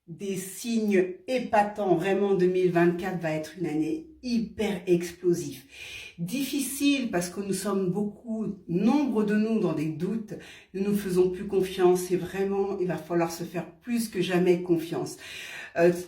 des signes épatants. Vraiment, 2024 va être une année hyper explosive. Difficile parce que nous sommes beaucoup, nombre de nous dans des doutes. Nous ne nous faisons plus confiance et vraiment, il va falloir se faire plus que jamais confiance.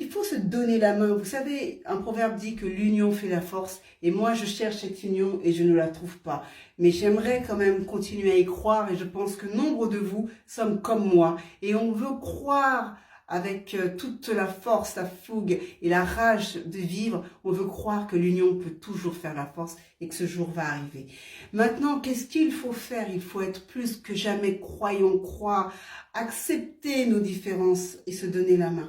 Il faut se donner la main. Vous savez, un proverbe dit que l'union fait la force. Et moi, je cherche cette union et je ne la trouve pas. Mais j'aimerais quand même continuer à y croire. Et je pense que nombre de vous sommes comme moi. Et on veut croire avec toute la force, la fougue et la rage de vivre. On veut croire que l'union peut toujours faire la force et que ce jour va arriver. Maintenant, qu'est-ce qu'il faut faire? Il faut être plus que jamais croyant, croire, accepter nos différences et se donner la main.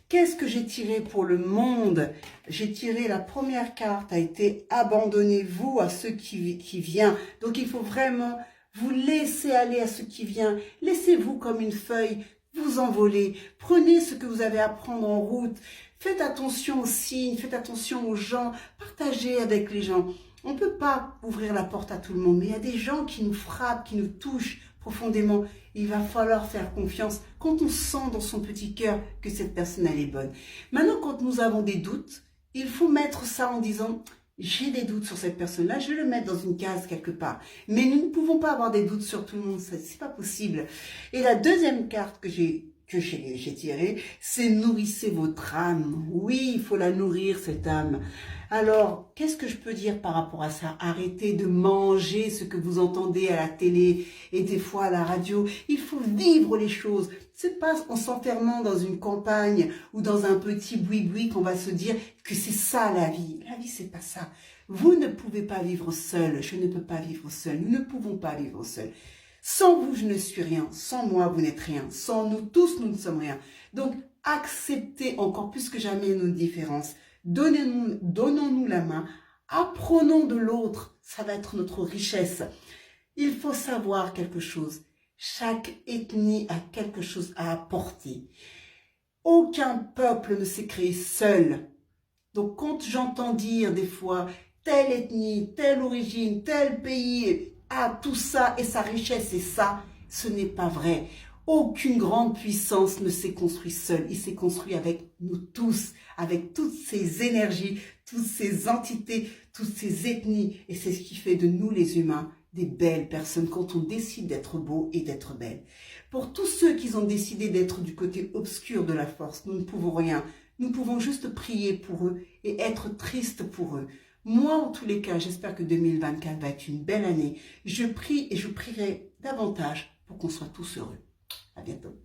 Qu'est-ce que j'ai tiré pour le monde? J'ai tiré la première carte, a été abandonnez-vous à ce qui vient. Donc il faut vraiment vous laisser aller à ce qui vient. Laissez-vous comme une feuille, vous envoler. Prenez ce que vous avez à prendre en route. Faites attention aux signes, faites attention aux gens. Partagez avec les gens. On ne peut pas ouvrir la porte à tout le monde, mais il y a des gens qui nous frappent, qui nous touchent profondément. Il va falloir faire confiance quand on sent dans son petit cœur que cette personne, elle est bonne. Maintenant, quand nous avons des doutes, il faut mettre ça en disant, j'ai des doutes sur cette personne-là, je vais le mettre dans une case quelque part. Mais nous ne pouvons pas avoir des doutes sur tout le monde, c'est pas possible. Et la deuxième carte que j'ai tirée, c'est nourrissez votre âme. Oui, il faut la nourrir, cette âme. Alors, qu'est-ce que je peux dire par rapport à ça? Arrêtez de manger ce que vous entendez à la télé et des fois à la radio. Il faut vivre les choses. C'est pas en s'enfermant dans une campagne ou dans un petit boui-boui qu'on va se dire que c'est ça la vie. La vie, c'est pas ça. Vous ne pouvez pas vivre seul. Je ne peux pas vivre seul. Nous ne pouvons pas vivre seul. Sans vous, je ne suis rien. Sans moi, vous n'êtes rien. Sans nous tous, nous ne sommes rien. Donc, acceptez encore plus que jamais nos différences. Donnons-nous la main, apprenons de l'autre, ça va être notre richesse. Il faut savoir quelque chose, chaque ethnie a quelque chose à apporter. Aucun peuple ne s'est créé seul. Donc quand j'entends dire des fois, telle ethnie, telle origine, tel pays, a tout ça et sa richesse et ça, ce n'est pas vrai. Aucune grande puissance ne s'est construite seule. Il s'est construit avec nous tous, avec toutes ces énergies, toutes ces entités, toutes ces ethnies. Et c'est ce qui fait de nous, les humains, des belles personnes quand on décide d'être beau et d'être belle. Pour tous ceux qui ont décidé d'être du côté obscur de la force, nous ne pouvons rien. Nous pouvons juste prier pour eux et être tristes pour eux. Moi, en tous les cas, j'espère que 2024 va être une belle année. Je prie et je prierai davantage pour qu'on soit tous heureux. À bientôt.